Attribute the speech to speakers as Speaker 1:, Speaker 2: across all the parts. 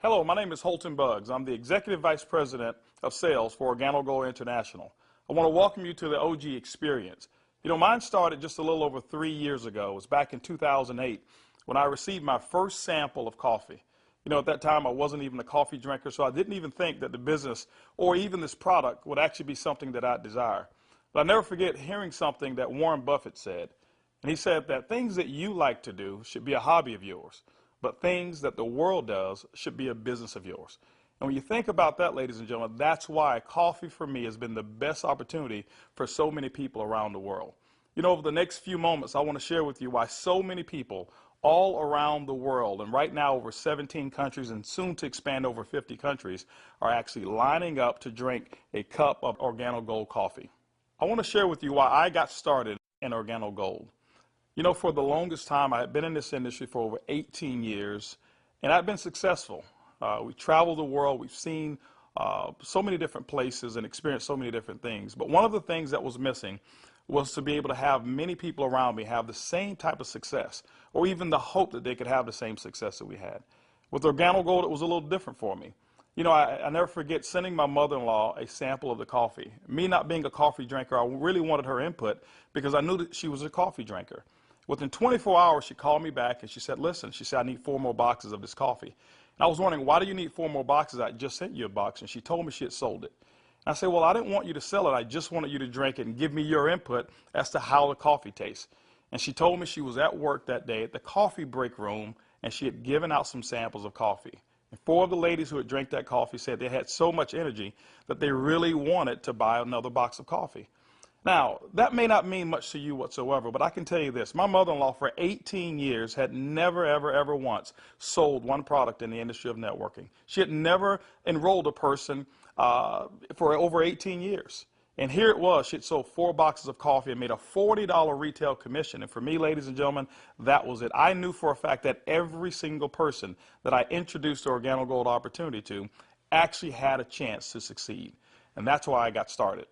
Speaker 1: Hello, my name is Holton Buggs. I'm the Executive Vice President of Sales for Organo Gold International. I want to welcome you to the OG experience. Mine started just a little over 3 years ago. It was back in 2008 when I received my first sample of coffee. At that time I wasn't even a coffee drinker, so I didn't even think that the business or even this product would actually be something that I'd desire. But I'll never forget hearing something that Warren Buffett said. And he said that things that you like to do should be a hobby of yours, but things that the world does should be a business of yours. And when you think about that, ladies and gentlemen, that's why coffee for me has been the best opportunity for so many people around the world. Over the next few moments, I want to share with you why so many people all around the world, and right now over 17 countries and soon to expand over 50 countries, are actually lining up to drink a cup of Organo Gold coffee. I want to share with you why I got started in Organo Gold. For the longest time, I had been in this industry for over 18 years, and I've been successful. We traveled the world. We've seen so many different places and experienced so many different things. But one of the things that was missing was to be able to have many people around me have the same type of success, or even the hope that they could have the same success that we had. With Organo Gold, it was a little different for me. I never forget sending my mother-in-law a sample of the coffee. Me not being a coffee drinker, I really wanted her input because I knew that she was a coffee drinker. Within 24 hours, she called me back and she said, listen, she said, I need 4 more boxes of this coffee. And I was wondering, why do you need 4 more boxes? I just sent you a box. And she told me she had sold it. And I said, well, I didn't want you to sell it. I just wanted you to drink it and give me your input as to how the coffee tastes. And she told me she was at work that day at the coffee break room, and she had given out some samples of coffee. And 4 of the ladies who had drank that coffee said they had so much energy that they really wanted to buy another box of coffee. Now, that may not mean much to you whatsoever, but I can tell you this. My mother-in-law for 18 years had never, ever once sold one product in the industry of networking. She had never enrolled a person for over 18 years. And here it was. She had sold 4 boxes of coffee and made a $40 retail commission. And for me, ladies and gentlemen, that was it. I knew for a fact that every single person that I introduced the Organo Gold opportunity to actually had a chance to succeed. And that's why I got started.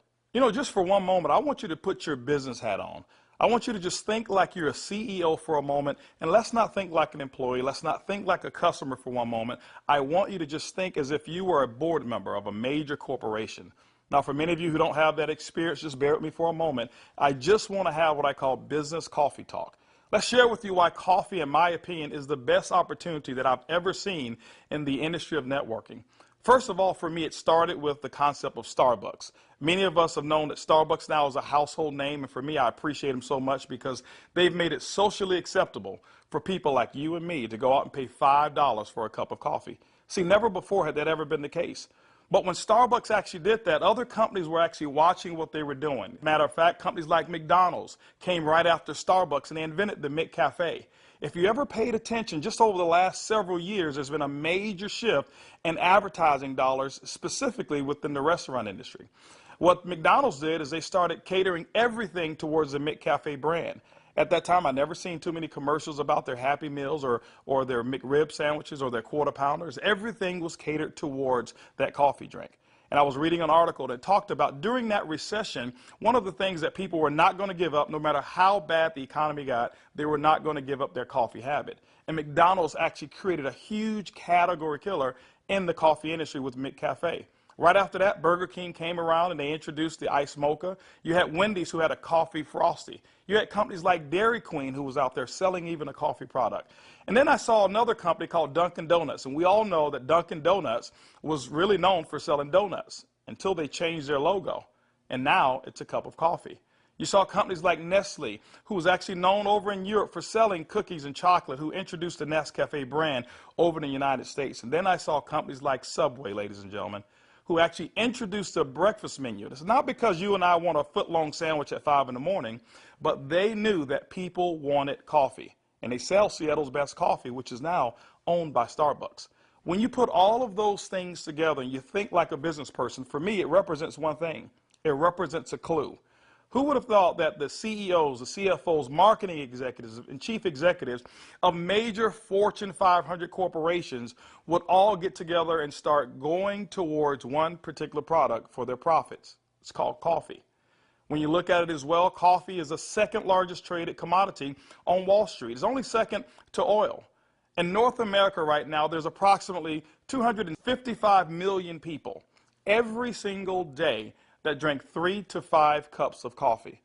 Speaker 1: Just for one moment, I want you to put your business hat on. I want you to just think like you're a CEO for a moment, and let's not think like an employee. Let's not think like a customer for one moment. I want you to just think as if you were a board member of a major corporation. Now, for many of you who don't have that experience, just bear with me for a moment. I just want to have what I call business coffee talk. Let's share with you why coffee, in my opinion, is the best opportunity that I've ever seen in the industry of networking. First of all, for me, it started with the concept of Starbucks. Many of us have known that Starbucks now is a household name, and for me, I appreciate them so much because they've made it socially acceptable for people like you and me to go out and pay $5 for a cup of coffee. See, never before had that ever been the case. But when Starbucks actually did that, other companies were actually watching what they were doing. Matter of fact, companies like McDonald's came right after Starbucks, and they invented the McCafe. If you ever paid attention, just over the last several years, there's been a major shift in advertising dollars, specifically within the restaurant industry. What McDonald's did is they started catering everything towards the McCafe brand. At that time, I'd never seen too many commercials about their Happy Meals or their McRib sandwiches or their Quarter Pounders. Everything was catered towards that coffee drink. And I was reading an article that talked about during that recession, one of the things that people were not going to give up, no matter how bad the economy got, they were not going to give up their coffee habit. And McDonald's actually created a huge category killer in the coffee industry with McCafe. Right after that, Burger King came around and they introduced the Iced Mocha. You had Wendy's who had a coffee frosty. You had companies like Dairy Queen who was out there selling even a coffee product. And then I saw another company called Dunkin' Donuts. And we all know that Dunkin' Donuts was really known for selling donuts until they changed their logo. And now it's a cup of coffee. You saw companies like Nestle, who was actually known over in Europe for selling cookies and chocolate, who introduced the Nescafe brand over in the United States. And then I saw companies like Subway, ladies and gentlemen, who actually introduced a breakfast menu. It's not because you and I want a foot-long sandwich at 5 in the morning, but they knew that people wanted coffee. And they sell Seattle's best coffee, which is now owned by Starbucks. When you put all of those things together and you think like a business person, for me, it represents one thing. It represents a clue. Who would have thought that the CEOs, the CFOs, marketing executives, and chief executives of major Fortune 500 corporations would all get together and start going towards one particular product for their profits? It's called coffee. When you look at it as well, coffee is the second largest traded commodity on Wall Street. It's only second to oil. In North America right now, there's approximately 255 million people every single day that drink 3 to 5 cups of coffee.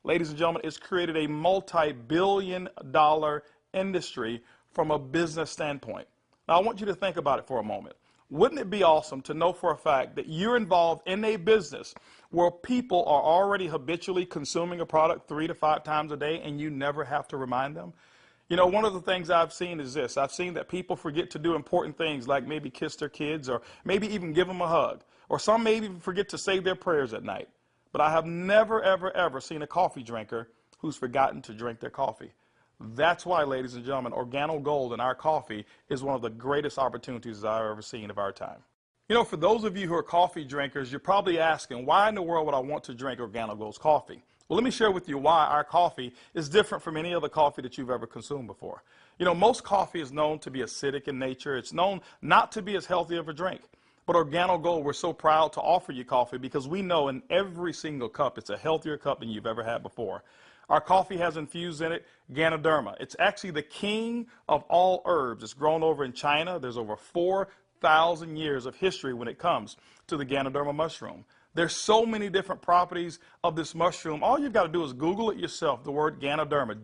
Speaker 1: Ladies and gentlemen, it's created a multi-billion-dollar industry from a business standpoint. Now, I want you to think about it for a moment. Wouldn't it be awesome to know for a fact that you're involved in a business where people are already habitually consuming a product 3 to 5 times a day and you never have to remind them? You know, one of the things I've seen is this. I've seen that people forget to do important things like maybe kiss their kids or maybe even give them a hug. Or some may even forget to say their prayers at night. But I have never, ever, ever seen a coffee drinker who's forgotten to drink their coffee. That's why, ladies and gentlemen, Organo Gold in our coffee is one of the greatest opportunities I've ever seen of our time. You know, for those of you who are coffee drinkers, you're probably asking, why in the world would I want to drink Organo Gold's coffee? Well, let me share with you why our coffee is different from any other coffee that you've ever consumed before. You know, most coffee is known to be acidic in nature. It's known not to be as healthy of a drink. But Organo Gold, we're so proud to offer you coffee because we know in every single cup it's a healthier cup than you've ever had before. Our coffee has infused in it Ganoderma. It's actually the king of all herbs. It's grown over in China. There's over 4,000 years of history when it comes to the Ganoderma mushroom. There's so many different properties of this mushroom. All you've got to do is Google it yourself, the word Ganoderma,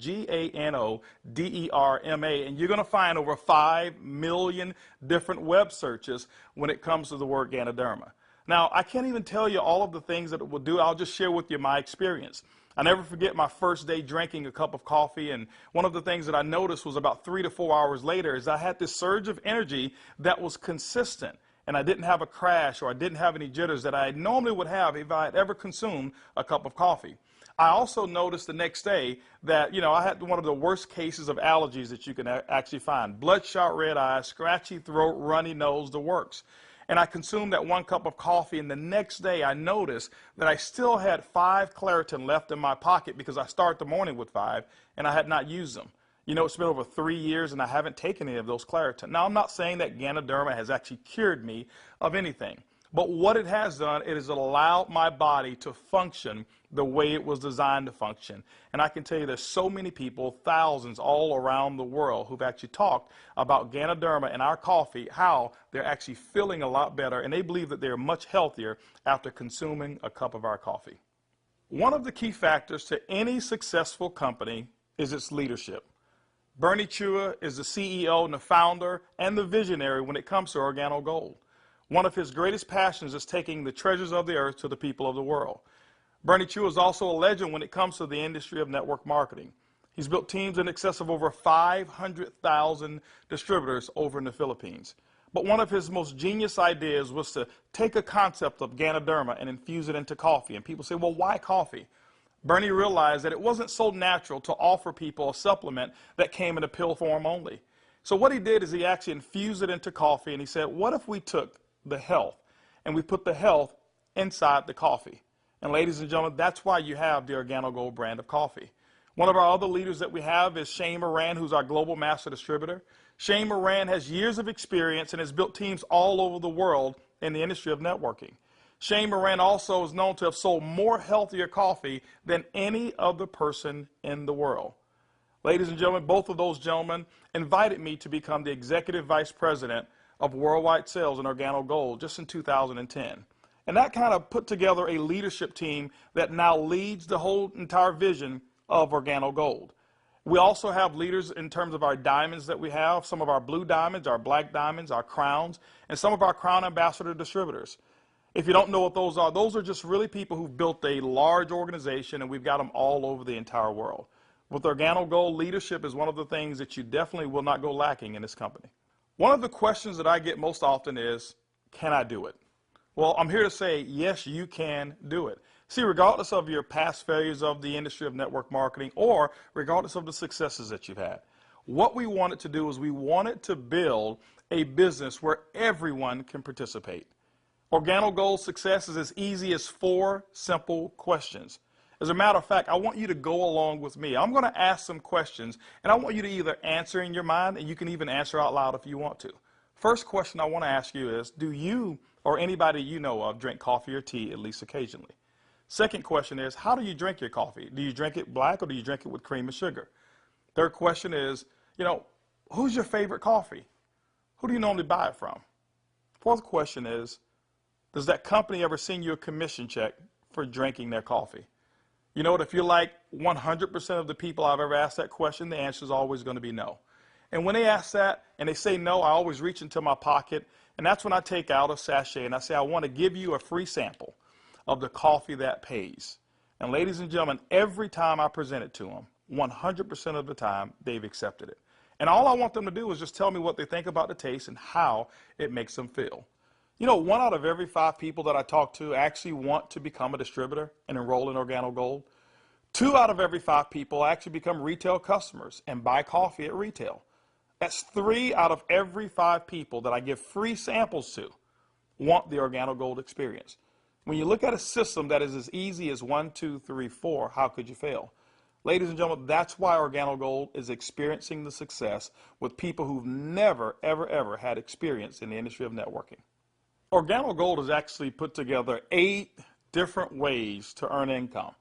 Speaker 1: Ganoderma, and you're going to find over 5 million different web searches when it comes to the word Ganoderma. Now, I can't even tell you all of the things that it will do. I'll just share with you my experience. I never forget my first day drinking a cup of coffee, and one of the things that I noticed was about 3 to 4 hours later is I had this surge of energy that was consistent, and I didn't have a crash or I didn't have any jitters that I normally would have if I had ever consumed a cup of coffee. I also noticed the next day that, you know, I had one of the worst cases of allergies that you can actually find. Bloodshot red eyes, scratchy throat, runny nose, the works. And I consumed that 1 cup of coffee, and the next day I noticed that I still had 5 Claritin left in my pocket because I start the morning with 5, and I had not used them. You know, it's been over 3 years, and I haven't taken any of those Claritin. Now, I'm not saying that Ganoderma has actually cured me of anything, but what it has done, it has allowed my body to function the way it was designed to function. And I can tell you there's so many people, thousands all around the world, who've actually talked about Ganoderma and our coffee, how they're actually feeling a lot better, and they believe that they're much healthier after consuming a cup of our coffee. One of the key factors to any successful company is its leadership. Bernie Chua is the CEO and the founder and the visionary when it comes to Organo Gold. One of his greatest passions is taking the treasures of the earth to the people of the world. Bernie Chua is also a legend when it comes to the industry of network marketing. He's built teams in excess of over 500,000 distributors over in the Philippines. But one of his most genius ideas was to take a concept of Ganoderma and infuse it into coffee. And people say, well, why coffee? Bernie realized that it wasn't so natural to offer people a supplement that came in a pill form only. So what he did is he actually infused it into coffee, and he said, what if we took the health and we put the health inside the coffee? And ladies and gentlemen, that's why you have the Organo Gold brand of coffee. One of our other leaders that we have is Shane Moran, who's our global master distributor. Shane Moran has years of experience and has built teams all over the world in the industry of networking. Shane Moran also is known to have sold more healthier coffee than any other person in the world. Ladies and gentlemen, both of those gentlemen invited me to become the executive vice president of worldwide sales in Organo Gold just in 2010. And that kind of put together a leadership team that now leads the whole entire vision of Organo Gold. We also have leaders in terms of our diamonds that we have, some of our blue diamonds, our black diamonds, our crowns, and some of our crown ambassador distributors. If you don't know what those are just really people who've built a large organization, and we've got them all over the entire world. With Organo Gold, leadership is one of the things that you definitely will not go lacking in this company. One of the questions that I get most often is, can I do it? Well, I'm here to say, yes, you can do it. See, regardless of your past failures of the industry of network marketing or regardless of the successes that you've had, what we wanted to do is we wanted to build a business where everyone can participate. Organo Gold's success is as easy as 4 simple questions. As a matter of fact, I want you to go along with me. I'm going to ask some questions, and I want you to either answer in your mind, and you can even answer out loud if you want to. First question I want to ask you is, do you or anybody you know of drink coffee or tea at least occasionally? Second question is, how do you drink your coffee? Do you drink it black or do you drink it with cream and sugar? Third question is, Who's your favorite coffee? Who do you normally buy it from? Fourth question is, does that company ever send you a commission check for drinking their coffee? You know what, if you're like 100% of the people I've ever asked that question, the answer is always going to be no. And when they ask that and they say no, I always reach into my pocket, and that's when I take out a sachet and I say, I want to give you a free sample of the coffee that pays. And ladies and gentlemen, every time I present it to them, 100% of the time, they've accepted it. And all I want them to do is just tell me what they think about the taste and how it makes them feel. You know, 1 out of every 5 people that I talk to actually want to become a distributor and enroll in Organo Gold. 2 out of every 5 people actually become retail customers and buy coffee at retail. That's 3 out of every 5 people that I give free samples to want the Organo Gold experience. When you look at a system that is as easy as 1, 2, 3, 4, how could you fail? Ladies and gentlemen, that's why Organo Gold is experiencing the success with people who've never, ever, ever had experience in the industry of networking. Organo Gold has actually put together 8 different ways to earn income.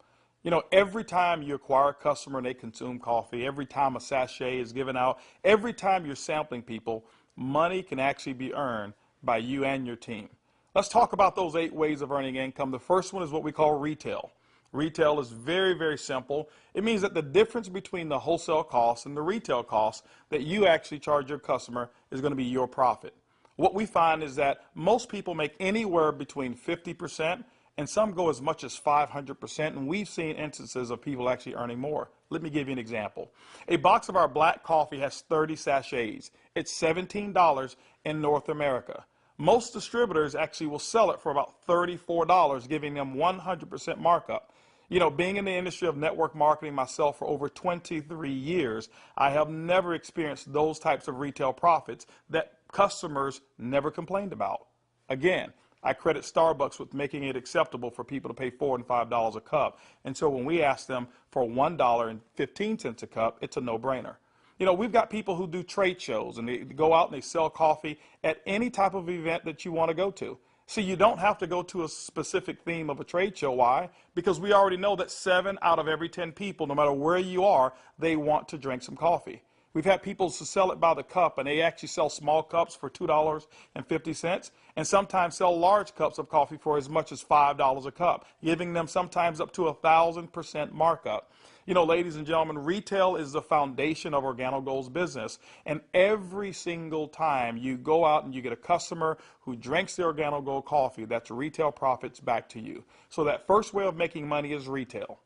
Speaker 1: You know, every time you acquire a customer and they consume coffee, every time a sachet is given out, every time you're sampling people, money can actually be earned by you and your team. Let's talk about those 8 ways of earning income. The first one is what we call retail. Retail is very, very simple. It means that the difference between the wholesale cost and the retail cost that you actually charge your customer is going to be your profit. What we find is that most people make anywhere between 50% and some go as much as 500%, and we've seen instances of people actually earning more. Let me give you an example. A box of our black coffee has 30 sachets. It's $17 in North America. Most distributors actually will sell it for about $34, giving them 100% markup. You know, being in the industry of network marketing myself for over 23 years, I have never experienced those types of retail profits that customers never complained about. Again, I credit Starbucks with making it acceptable for people to pay $4 and $5 a cup. And so when we ask them for $1.15 a cup, it's a no-brainer. You know, we've got people who do trade shows and they go out and they sell coffee at any type of event that you want to go to. See, you don't have to go to a specific theme of a trade show. Why? Because we already know that 7 out of every 10 people, no matter where you are, they want to drink some coffee. We've had people to sell it by the cup, and they actually sell small cups for $2.50, and sometimes sell large cups of coffee for as much as $5 a cup, giving them sometimes up to 1,000% markup. You know, ladies and gentlemen, retail is the foundation of Organo Gold's business, and every single time you go out and you get a customer who drinks the Organo Gold coffee, that's retail profits back to you. So that first way of making money is retail.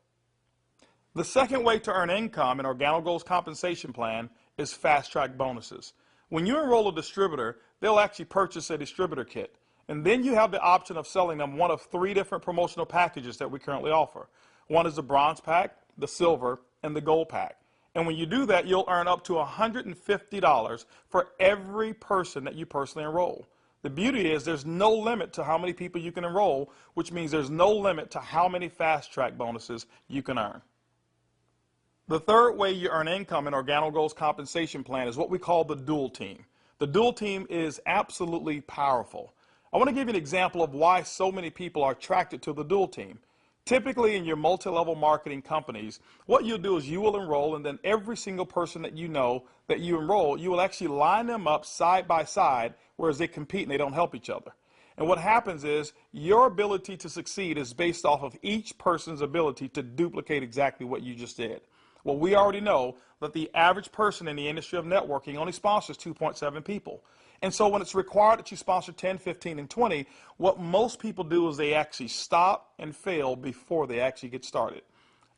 Speaker 1: The second way to earn income in Organo Gold's compensation plan is fast-track bonuses. When you enroll a distributor, they'll actually purchase a distributor kit. And then you have the option of selling them one of 3 different promotional packages that we currently offer. One is the bronze pack, the silver, and the gold pack. And when you do that, you'll earn up to $150 for every person that you personally enroll. The beauty is there's no limit to how many people you can enroll, which means there's no limit to how many fast-track bonuses you can earn. The third way you earn income in Organo Gold's compensation plan is what we call the dual team. The dual team is absolutely powerful. I want to give you an example of why so many people are attracted to the dual team. Typically in your multi-level marketing companies, what you'll do is you will enroll, and then every single person that you know that you enroll, you will actually line them up side by side, whereas they compete and they don't help each other. And what happens is your ability to succeed is based off of each person's ability to duplicate exactly what you just did. Well, we already know that the average person in the industry of networking only sponsors 2.7 people. And so when it's required that you sponsor 10, 15, and 20, what most people do is they actually stop and fail before they actually get started.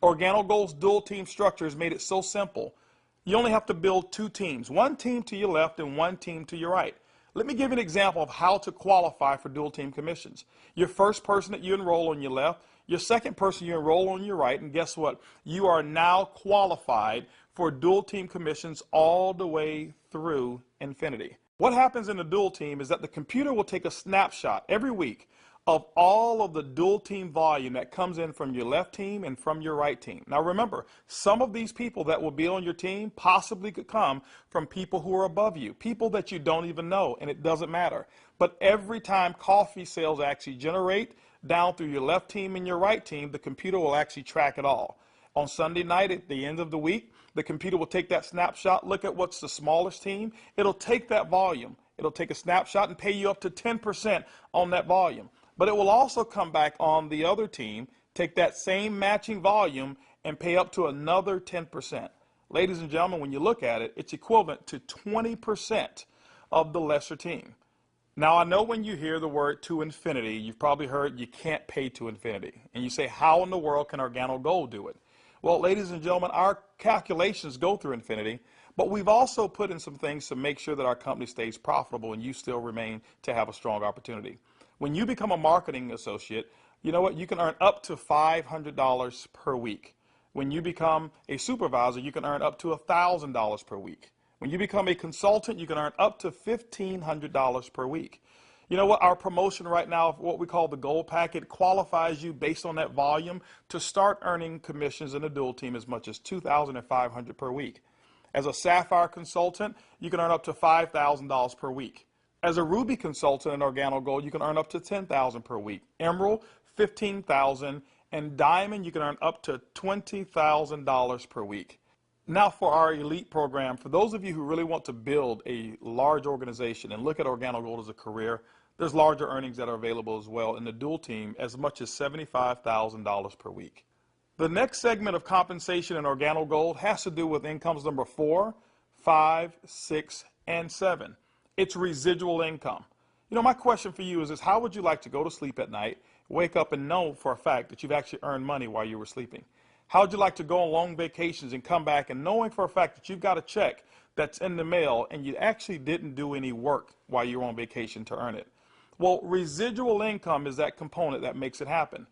Speaker 1: Organo Gold's dual team structure has made it so simple. You only have to build 2 teams, 1 team to your left and 1 team to your right. Let me give you an example of how to qualify for dual team commissions. Your first person that you enroll on your left, your second person you enroll on your right, and guess what? You are now qualified for dual team commissions all the way through infinity. What happens in the dual team is that the computer will take a snapshot every week of all of the dual team volume that comes in from your left team and from your right team. Now remember, some of these people that will be on your team possibly could come from people who are above you, people that you don't even know, and it doesn't matter. But every time coffee sales actually generate down through your left team and your right team, the computer will actually track it all. On Sunday night at the end of the week, the computer will take that snapshot, look at what's the smallest team. It'll take that volume. It'll take a snapshot and pay you up to 10% on that volume. But it will also come back on the other team, take that same matching volume and pay up to another 10%. Ladies and gentlemen, when you look at it, it's equivalent to 20% of the lesser team. Now, I know when you hear the word to infinity, you've probably heard you can't pay to infinity. And you say, how in the world can Organo Gold do it? Well, ladies and gentlemen, our calculations go through infinity, but we've also put in some things to make sure that our company stays profitable and you still remain to have a strong opportunity. When you become a marketing associate, you know what? You can earn up to $500 per week. When you become a supervisor, you can earn up to $1,000 per week. When you become a consultant, you can earn up to $1,500 per week. You know what? Our promotion right now, what we call the Gold Packet, qualifies you based on that volume to start earning commissions in a dual team as much as $2,500 per week. As a Sapphire consultant, you can earn up to $5,000 per week. As a Ruby consultant in Organo Gold, you can earn up to $10,000 per week. Emerald, $15,000, and Diamond, you can earn up to $20,000 per week. Now for our elite program, for those of you who really want to build a large organization and look at Organo Gold as a career, there's larger earnings that are available as well in the dual team, as much as $75,000 per week. The next segment of compensation in Organo Gold has to do with incomes number 4, 5, 6, and 7. It's residual income. You know, my question for you is how would you like to go to sleep at night, wake up and know for a fact that you've actually earned money while you were sleeping? How would you like to go on long vacations and come back and knowing for a fact that you've got a check that's in the mail and you actually didn't do any work while you were on vacation to earn it? Well, residual income is that component that makes it happen.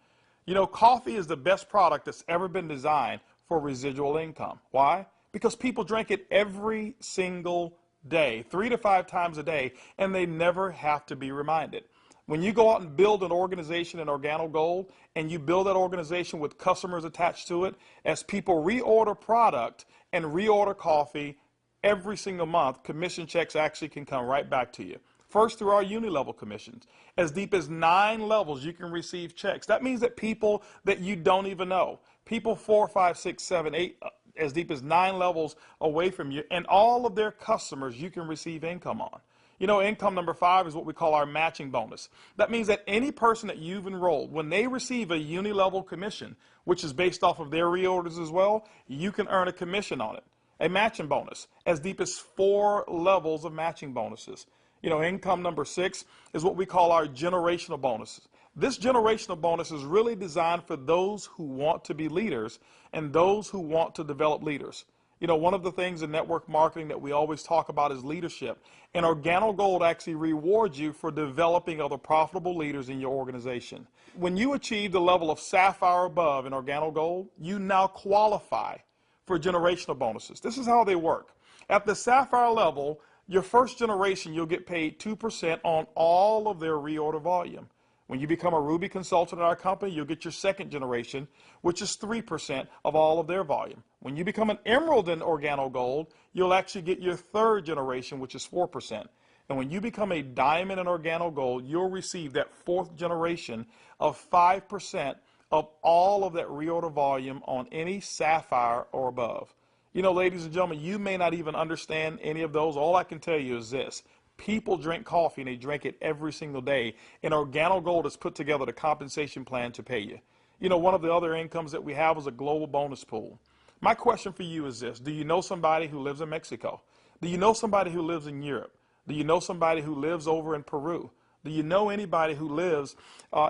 Speaker 1: You know, coffee is the best product that's ever been designed for residual income. Why? Because people drink it every single day, 3 to 5 times a day, and they never have to be reminded. When you go out and build an organization in Organo Gold, and you build that organization with customers attached to it, as people reorder product and reorder coffee every single month, commission checks actually can come right back to you. First, through our uni-level commissions. As deep as 9 levels, you can receive checks. That means that people that you don't even know, people 4, 5, 6, 7, 8, as deep as 9 levels away from you, and all of their customers you can receive income on. You know, income number 5 is what we call our matching bonus. That means that any person that you've enrolled, when they receive a uni-level commission, which is based off of their reorders as well, you can earn a commission on it. A matching bonus, as deep as 4 levels of matching bonuses. You know, income number 6 is what we call our generational bonuses. This generational bonus is really designed for those who want to be leaders and those who want to develop leaders. You know, one of the things in network marketing that we always talk about is leadership. And Organo Gold actually rewards you for developing other profitable leaders in your organization. When you achieve the level of Sapphire above in Organo Gold, you now qualify for generational bonuses. This is how they work. At the Sapphire level, your first generation, you'll get paid 2% on all of their reorder volume. When you become a Ruby consultant in our company, you'll get your second generation, which is 3% of all of their volume. When you become an Emerald in Organo Gold, you'll actually get your third generation, which is 4%. And when you become a Diamond in Organo Gold, you'll receive that fourth generation of 5% of all of that reorder volume on any Sapphire or above. You know, ladies and gentlemen, you may not even understand any of those. All I can tell you is this. People drink coffee and they drink it every single day. And Organo Gold has put together the compensation plan to pay you. You know, one of the other incomes that we have is a global bonus pool. My question for you is this. Do you know somebody who lives in Mexico? Do you know somebody who lives in Europe? Do you know somebody who lives over in Peru? Do you know anybody who lives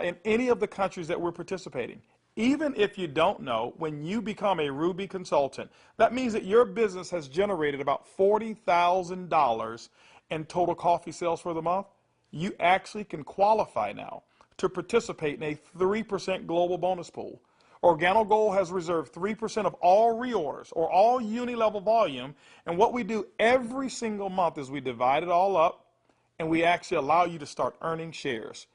Speaker 1: in any of the countries that we're participating? Even if you don't know, when you become a Ruby consultant, that means that your business has generated about $40,000 in total coffee sales for the month. You actually can qualify now to participate in a 3% global bonus pool. Organo Gold has reserved 3% of all reorders or all uni-level volume, and what we do every single month is we divide it all up and we actually allow you to start earning shares.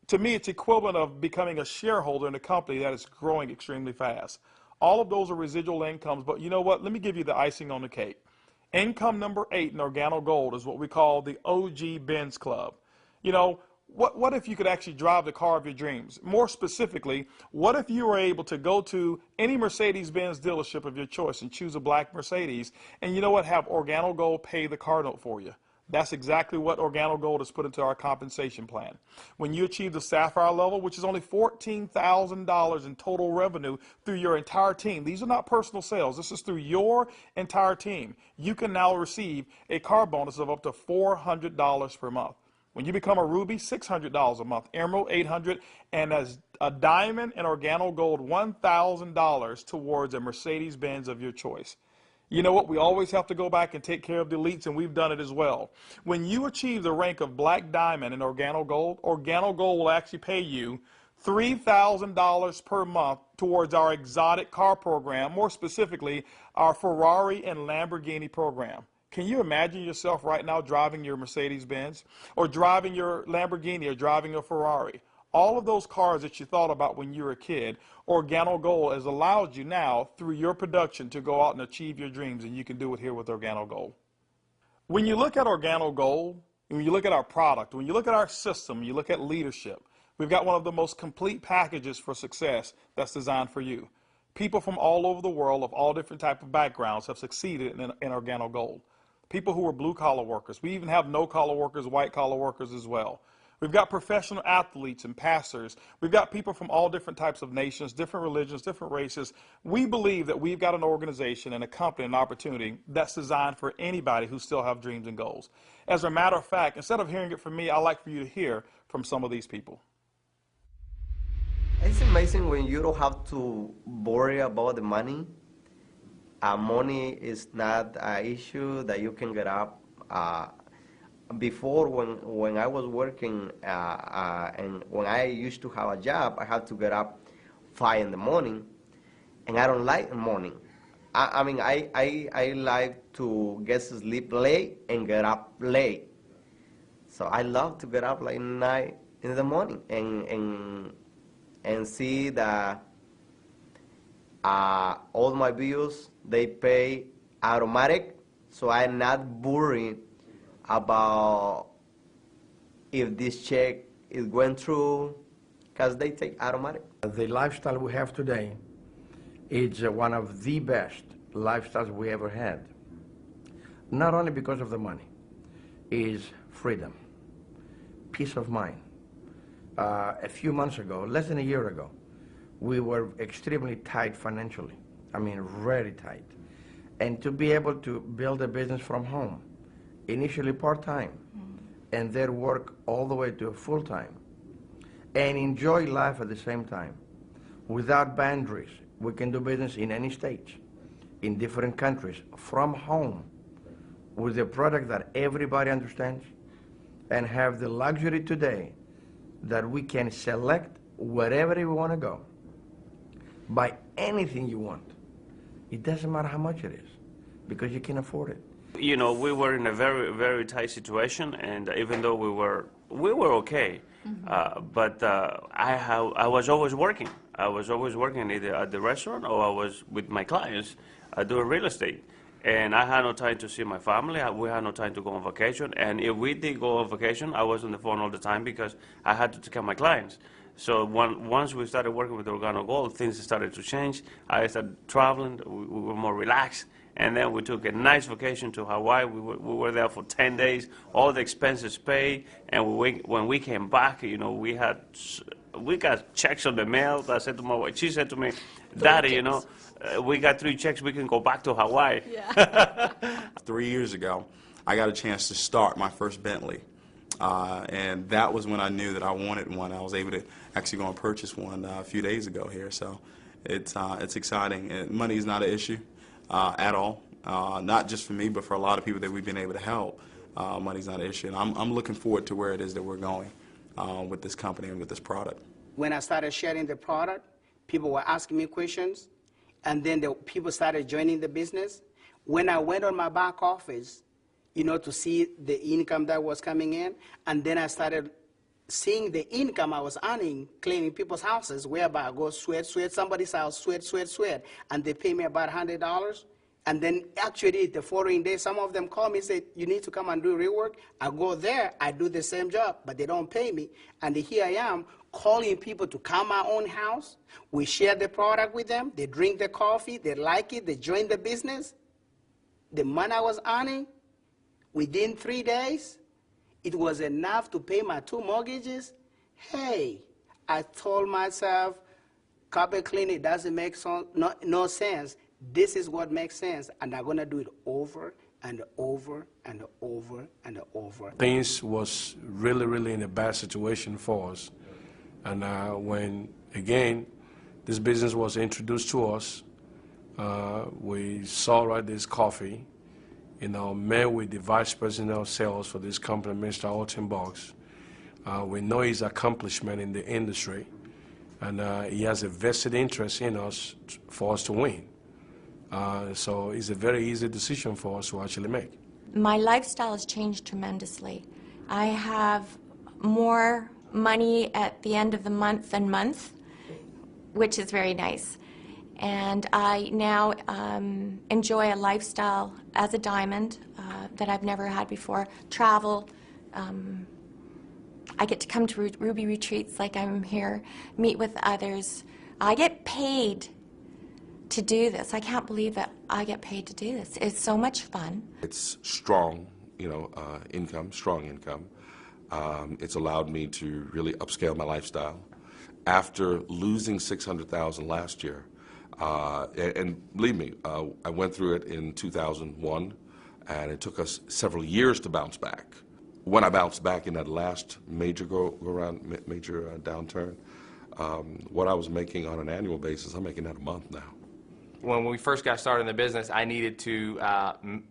Speaker 1: To me, it's equivalent of becoming a shareholder in a company that is growing extremely fast. All of those are residual incomes, but you know what? Let me give you the icing on the cake. Income number 8 in Organo Gold is what we call the OG Benz Club. You know, What if you could actually drive the car of your dreams? More specifically, what if you were able to go to any Mercedes-Benz dealership of your choice and choose a black Mercedes, and you know what, have Organo Gold pay the car note for you? That's exactly what Organo Gold has put into our compensation plan. When you achieve the Sapphire level, which is only $14,000 in total revenue through your entire team, these are not personal sales, this is through your entire team, you can now receive a car bonus of up to $400 per month. When you become a Ruby, $600 a month, Emerald, $800, and as a Diamond and Organo Gold, $1,000 towards a Mercedes-Benz of your choice. You know what? We always have to go back and take care of the elites, and we've done it as well. When you achieve the rank of Black Diamond in Organo Gold will actually pay you $3,000 per month towards our exotic car program, more specifically, our Ferrari and Lamborghini program. Can you imagine yourself right now driving your Mercedes-Benz, or driving your Lamborghini, or driving a Ferrari? All of those cars that you thought about when you were a kid, Organo Gold has allowed you now, through your production, to go out and achieve your dreams, and you can do it here with Organo Gold. When you look at Organo Gold, when you look at our product, when you look at our system, you look at leadership, we've got one of the most complete packages for success that's designed for you. People from all over the world of all different types of backgrounds have succeeded in Organo Gold. People who are blue-collar workers. We even have no-collar workers, white-collar workers as well. We've got professional athletes and pastors. We've got people from all different types of nations, different religions, different races. We believe that we've got an organization and a company, an opportunity that's designed for anybody who still have dreams and goals. As a matter of fact, instead of hearing it from me, I'd like for you to hear from some of these people.
Speaker 2: It's amazing when you don't have to worry about the money. Money is not an issue that you can get up. Before, when I was working and when I used to have a job, I had to get up 5 in the morning, and I don't like the morning. I mean, I like to get to sleep late and get up late. So I love to get up like 9 in the morning and see that all my bills, they pay automatic, so I'm not worried about if this check is going through, because they take automatic.
Speaker 3: The lifestyle we have today is one of the best lifestyles we ever had. Not only because of the money, is freedom, peace of mind. A few months ago, less than a year ago, we were extremely tight financially. I mean, very tight. And to be able to build a business from home, initially part-time, and then work all the way to full-time, and enjoy life at the same time, without boundaries. We can do business in any state, in different countries, from home, with a product that everybody understands, and have the luxury today that we can select wherever we want to go. Buy anything you want. It doesn't matter how much it is, because you can afford it.
Speaker 4: You know, we were in a very, very tight situation, and even though we were okay, but I was always working. I was always working either at the restaurant or I was with my clients doing real estate. And I had no time to see my family. We had no time to go on vacation. And if we did go on vacation, I was on the phone all the time because I had to take care of my clients. So once we started working with Organo Gold, things started to change. I started traveling. We were more relaxed. And then we took a nice vacation to Hawaii. We were there for 10 days, all the expenses paid. And when we came back, you know, we got checks on the mail. I said to my wife, she said to me, Daddy, you know, we got 3 checks, we can go back to Hawaii.
Speaker 5: Yeah. 3 years ago, I got a chance to start my first Bentley. And that was when I knew that I wanted one. I was able to actually go and purchase one a few days ago here. So it's exciting. And money is not an issue at all. Not just for me, but for a lot of people that we've been able to help. Money's not an issue. And I'm looking forward to where it is that we're going with this company and with this product.
Speaker 6: When I started sharing the product, people were asking me questions, and then the people started joining the business. When I went on my back office, you know, to see the income that was coming in, and then I started seeing the income I was earning cleaning people's houses, whereby I go sweat somebody's house, sweat, and they pay me about $100. And then actually the following day, some of them call me and say, you need to come and do rework. I go there, I do the same job, but they don't pay me. And here I am calling people to come my own house. We share the product with them. They drink the coffee. They like it. They join the business. The money I was earning, within 3 days, it was enough to pay my 2 mortgages. Hey, I told myself, carpet cleaning doesn't make no sense. This is what makes sense, and I'm going to do it over and over and over and over.
Speaker 7: Things was really, really in a bad situation for us. And when, again, this business was introduced to us, we saw this coffee, met with the vice president of sales for this company, Mr. Alton Box. We know his accomplishment in the industry, and he has a vested interest in us for us to win. So it's a very easy decision for us to actually make.
Speaker 8: My lifestyle has changed tremendously. I have more money at the end of the month, which is very nice. And I now enjoy a lifestyle as a diamond that I've never had before. Travel. I get to come to Ruby retreats like I'm here, meet with others. I get paid to do this. I can't believe that I get paid to do this. It's so much fun.
Speaker 9: It's strong, income, strong income. It's allowed me to really upscale my lifestyle. After losing $600,000 last year, and believe me, I went through it in 2001, and it took us several years to bounce back. When I bounced back in that last major downturn, what I was making on an annual basis, I'm making that a month now.
Speaker 10: When we first got started in the business, I needed to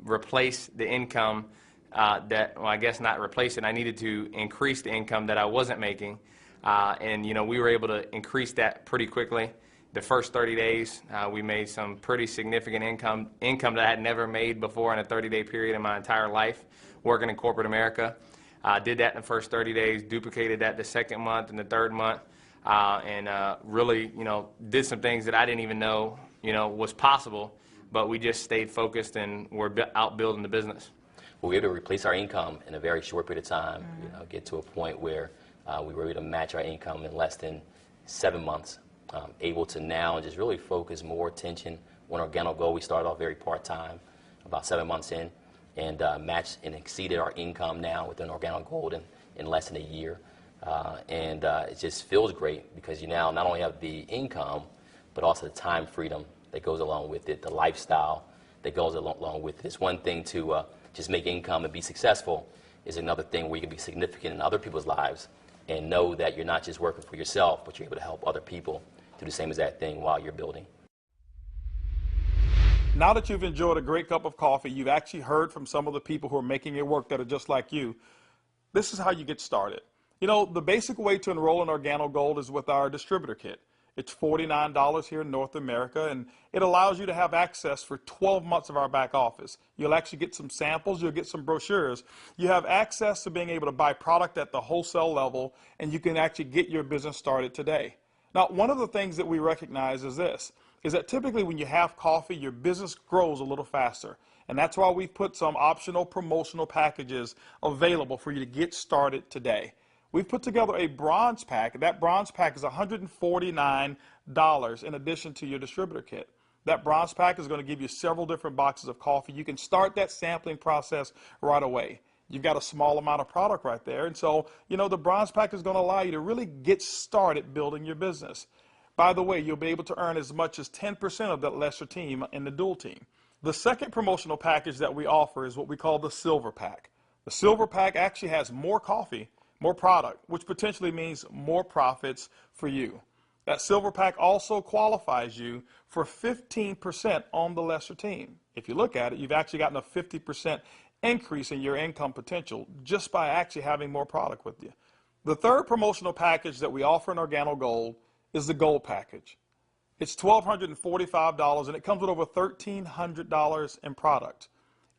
Speaker 10: replace the income I guess not replace it. I needed to increase the income that I wasn't making. And we were able to increase that pretty quickly. The first 30 days, we made some pretty significant income that I had never made before in a 30-day period in my entire life working in corporate America. Did that in the first 30 days, duplicated that the second month and the third month, and really, did some things that I didn't even know, was possible, but we just stayed focused and we're out building the business.
Speaker 11: Well, we were able to replace our income in a very short period of time, get to a point where we were able to match our income in less than 7 months. Able to now just really focus more attention on Organo Gold. We started off very part-time, about 7 months in, and matched and exceeded our income now within Organo Gold in less than a year. It just feels great because you now not only have the income, but also the time freedom that goes along with it, the lifestyle that goes along with it. It's one thing to just make income and be successful. Is another thing where you can be significant in other people's lives and know that you're not just working for yourself, but you're able to help other people do the same exact thing while you're building.
Speaker 1: Now that you've enjoyed a great cup of coffee, you've actually heard from some of the people who are making it work that are just like you. This is how you get started. The basic way to enroll in Organo Gold is with our distributor kit. It's $49 here in North America, and it allows you to have access for 12 months of our back office. You'll actually get some samples, you'll get some brochures. You have access to being able to buy product at the wholesale level, and you can actually get your business started today. Now, one of the things that we recognize is this, is that typically when you have coffee, your business grows a little faster. And that's why we've put some optional promotional packages available for you to get started today. We've put together a bronze pack. That bronze pack is $149 in addition to your distributor kit. That bronze pack is going to give you several different boxes of coffee. You can start that sampling process right away. You've got a small amount of product right there. And so, the bronze pack is going to allow you to really get started building your business. By the way, you'll be able to earn as much as 10% of that lesser team in the dual team. The second promotional package that we offer is what we call the silver pack. The silver pack actually has more coffee, more product, which potentially means more profits for you. That silver pack also qualifies you for 15% on the lesser team. If you look at it, you've actually gotten a 50% increase in your income potential just by actually having more product with you. The third promotional package that we offer in Organo Gold is the Gold package. It's $1,245 and it comes with over $1,300 in product.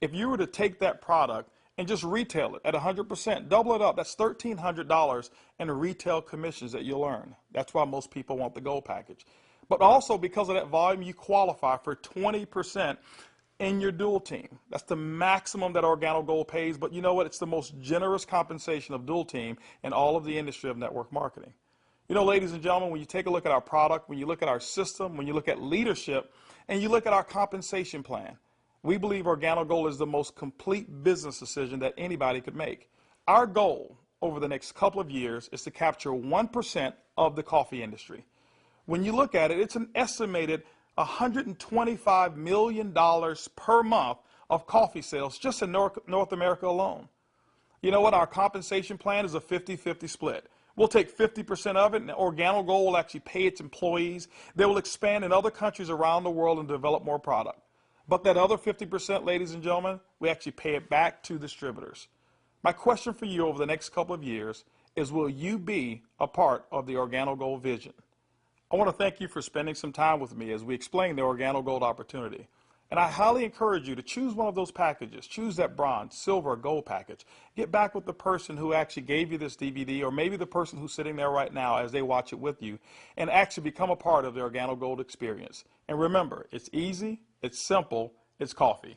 Speaker 1: If you were to take that product and just retail it at 100%, double it up, that's $1,300 in retail commissions that you'll earn. That's why most people want the Gold package. But also because of that volume, you qualify for 20% in your dual team. That's the maximum that Organo Gold pays, but you know what? It's the most generous compensation of dual team in all of the industry of network marketing. You know, ladies and gentlemen, when you take a look at our product, when you look at our system, when you look at leadership, and you look at our compensation plan, we believe Organo Gold is the most complete business decision that anybody could make. Our goal over the next couple of years is to capture 1% of the coffee industry. When you look at it, it's an estimated $125 million per month of coffee sales just in North America alone. You know what? Our compensation plan is a 50-50 split. We'll take 50% of it, and Organo Gold will actually pay its employees. They will expand in other countries around the world and develop more product. But that other 50%, ladies and gentlemen, we actually pay it back to distributors. My question for you over the next couple of years is, will you be a part of the Organo Gold vision? I want to thank you for spending some time with me as we explain the Organo Gold opportunity. And I highly encourage you to choose one of those packages. Choose that bronze, silver, or gold package. Get back with the person who actually gave you this DVD, or maybe the person who's sitting there right now as they watch it with you, and actually become a part of the Organo Gold experience. And remember, it's easy, it's simple, it's coffee.